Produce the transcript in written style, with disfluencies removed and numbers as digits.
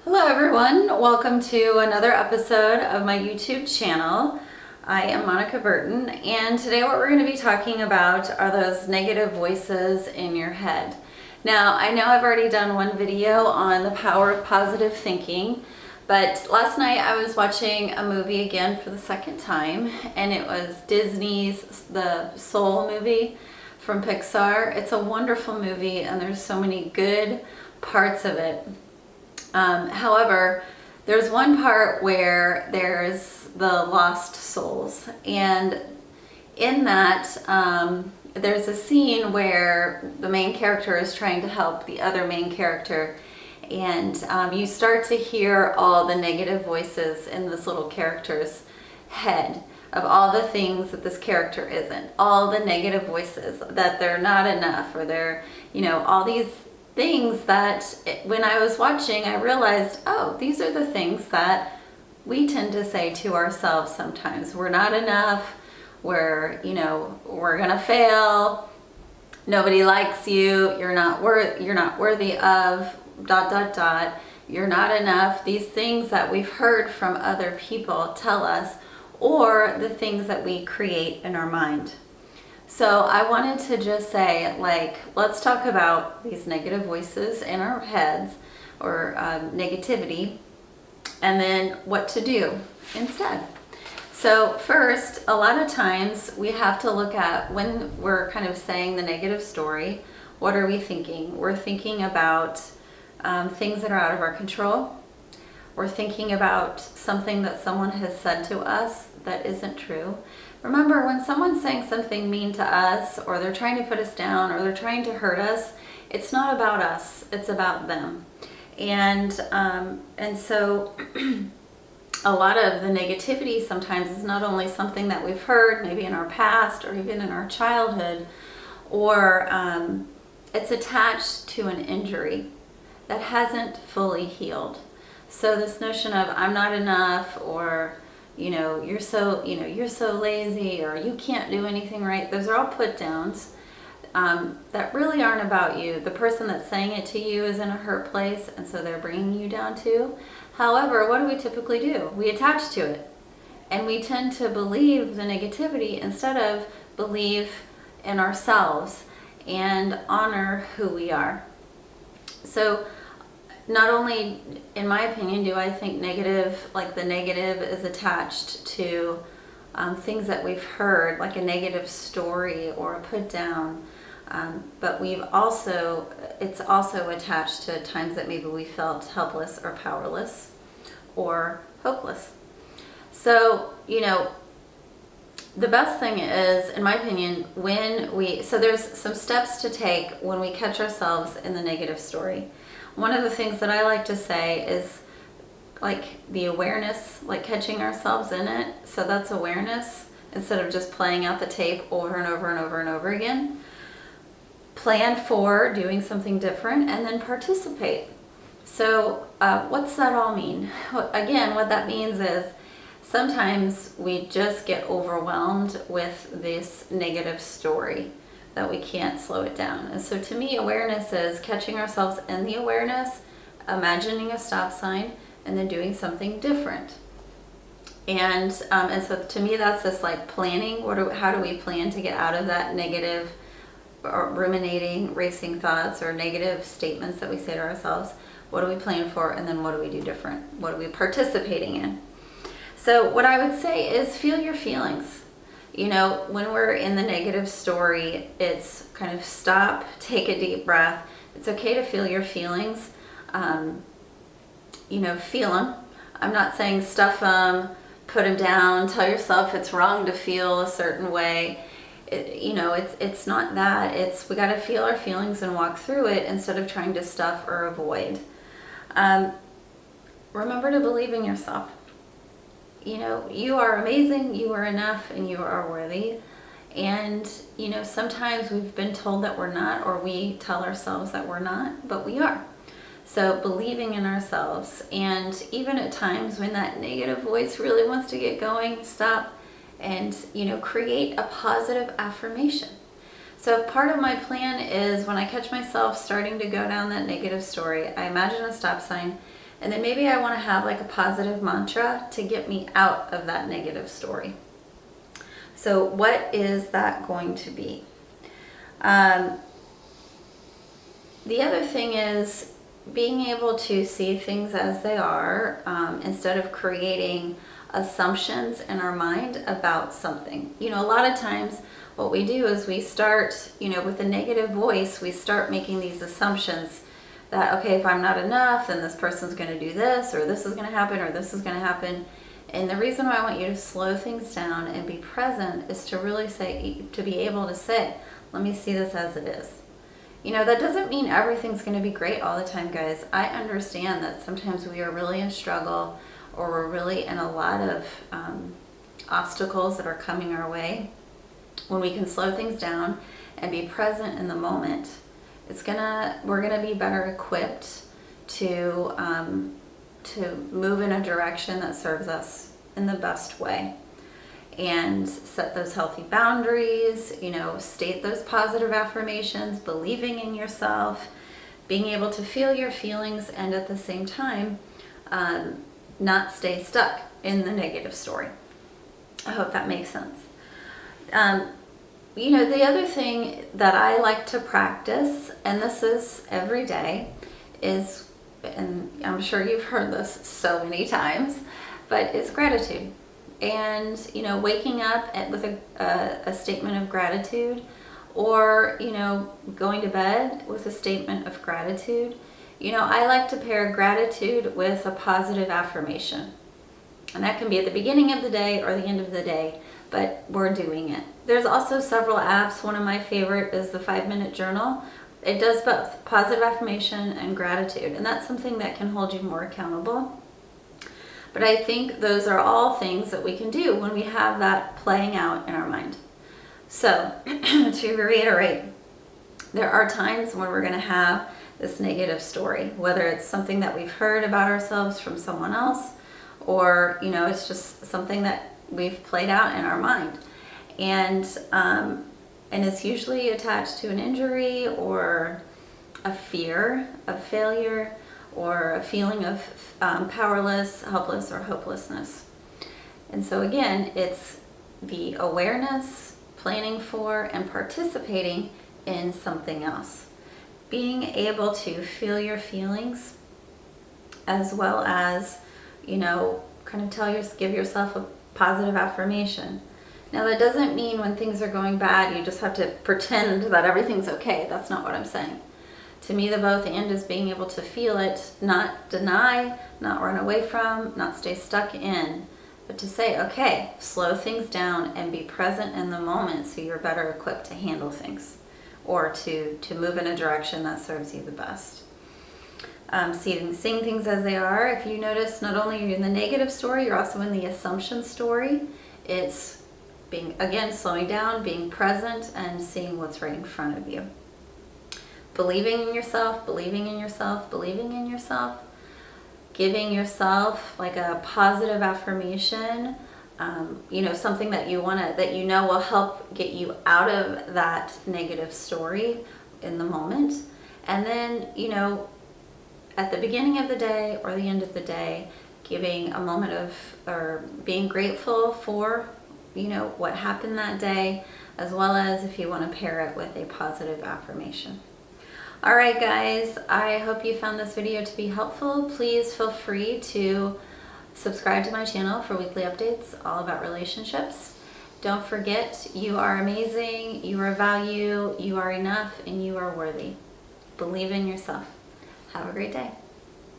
Hello everyone, welcome to another episode of my YouTube channel. I am Monica Burton, and today what we're going to be talking about are those negative voices in your head. Now, I know I've already done one video on the power of positive thinking, but last night I was watching a movie again for the second time, and it was Disney's The Soul movie from Pixar. It's a wonderful movie, and there's so many good parts of it. However, there's one part where there's the lost souls, and in that there's a scene where the main character is trying to help the other main character, and you start to hear all the negative voices in this little character's head of all the things that this character isn't, all the negative voices that they're not enough, or they're, all these things that when I was watching, I realized, oh, these are the things that we tend to say to ourselves sometimes. We're not enough. We're gonna fail. Nobody likes you. You're not worthy of ... You're not enough. These things that we've heard from other people tell us, or the things that we create in our mind. So I wanted to just say, let's talk about these negative voices in our heads, or negativity, and then what to do instead. So first, a lot of times we have to look at when we're kind of saying the negative story, what are we thinking? We're thinking about things that are out of our control. We're thinking about something that someone has said to us that isn't true. Remember, when someone's saying something mean to us, or they're trying to put us down, or they're trying to hurt us, it's not about us, it's about them. And so a lot of the negativity sometimes is not only something that we've heard, maybe in our past, or even in our childhood, or it's attached to an injury that hasn't fully healed. So this notion of I'm not enough, or you're so lazy, or you can't do anything right. Those are all put downs that really aren't about you. The person that's saying it to you is in a hurt place, and so they're bringing you down too. However, what do we typically do? We attach to it, and we tend to believe the negativity instead of believe in ourselves and honor who we are. So not only, in my opinion, do I think the negative is attached to things that we've heard, like a negative story or a put down, but it's also attached to times that maybe we felt helpless or powerless or hopeless. So, the best thing is, in my opinion, so there's some steps to take when we catch ourselves in the negative story. One of the things that I like to say is the awareness, catching ourselves in it. So that's awareness, instead of just playing out the tape over and over and over and over again. Plan for doing something different, and then participate. So what's that all mean? Again, what that means is sometimes we just get overwhelmed with this negative story that we can't slow it down. And so to me, awareness is catching ourselves in the awareness, imagining a stop sign, and then doing something different. And so to me, that's this planning. How do we plan to get out of that negative or ruminating, racing thoughts, or negative statements that we say to ourselves? What do we plan for? And then what do we do different? What are we participating in? So what I would say is feel your feelings. When we're in the negative story, it's kind of stop, take a deep breath. It's okay to feel your feelings. Feel them. I'm not saying stuff them, put them down, tell yourself it's wrong to feel a certain way. It's not that. We got to feel our feelings and walk through it instead of trying to stuff or avoid. Remember to believe in yourself. You are amazing, you are enough, and you are worthy. And, sometimes we've been told that we're not, or we tell ourselves that we're not, but we are. So believing in ourselves, and even at times when that negative voice really wants to get going, stop and, create a positive affirmation. So part of my plan is when I catch myself starting to go down that negative story, I imagine a stop sign, And then maybe I want to have like a positive mantra to get me out of that negative story. So what is that going to be? The other thing is being able to see things as they are, instead of creating assumptions in our mind about something. You know, a lot of times what we do is we start, with a negative voice, we start making these assumptions that, okay, if I'm not enough, then this person's going to do this, or this is going to happen, or this is going to happen. And the reason why I want you to slow things down and be present is to really to be able to say, let me see this as it is. That doesn't mean everything's going to be great all the time, guys. I understand that sometimes we are really in struggle, or we're really in a lot of obstacles that are coming our way. When we can slow things down and be present in the moment, we're gonna be better equipped to move in a direction that serves us in the best way, and set those healthy boundaries, state those positive affirmations, believing in yourself, being able to feel your feelings, and at the same time, not stay stuck in the negative story. I hope that makes sense. The other thing that I like to practice, and this is every day, is, and I'm sure you've heard this so many times, but it's gratitude. And, waking up with a statement of gratitude, or, going to bed with a statement of gratitude. I like to pair gratitude with a positive affirmation. And that can be at the beginning of the day or the end of the day, but we're doing it. There's also several apps. One of my favorite is the 5-minute journal. It does both positive affirmation and gratitude, and that's something that can hold you more accountable. But I think those are all things that we can do when we have that playing out in our mind. So to reiterate, there are times when we're going to have this negative story, whether it's something that we've heard about ourselves from someone else, or it's just something that we've played out in our mind, and it's usually attached to an injury, or a fear of failure, or a feeling of powerless, helpless, or hopelessness. And so again, it's the awareness, planning for, and participating in something else. Being able to feel your feelings, as well as, give yourself a positive affirmation. Now, that doesn't mean when things are going bad, you just have to pretend that everything's okay. That's not what I'm saying. To me, the both and is being able to feel it, not deny, not run away from, not stay stuck in, but to say, okay, slow things down and be present in the moment so you're better equipped to handle things, or to move in a direction that serves you the best. Seeing things as they are. If you notice, not only are you in the negative story, you're also in the assumption story. It's slowing down, being present, and seeing what's right in front of you. Believing in yourself, believing in yourself, believing in yourself. Giving yourself like a positive affirmation, something that will help get you out of that negative story in the moment. And then, at the beginning of the day or the end of the day, giving a moment or being grateful for, what happened that day, as well as if you want to pair it with a positive affirmation. All right, guys, I hope you found this video to be helpful. Please feel free to subscribe to my channel for weekly updates all about relationships. Don't forget, you are amazing, you are value, you are enough, and you are worthy. Believe in yourself. Have a great day.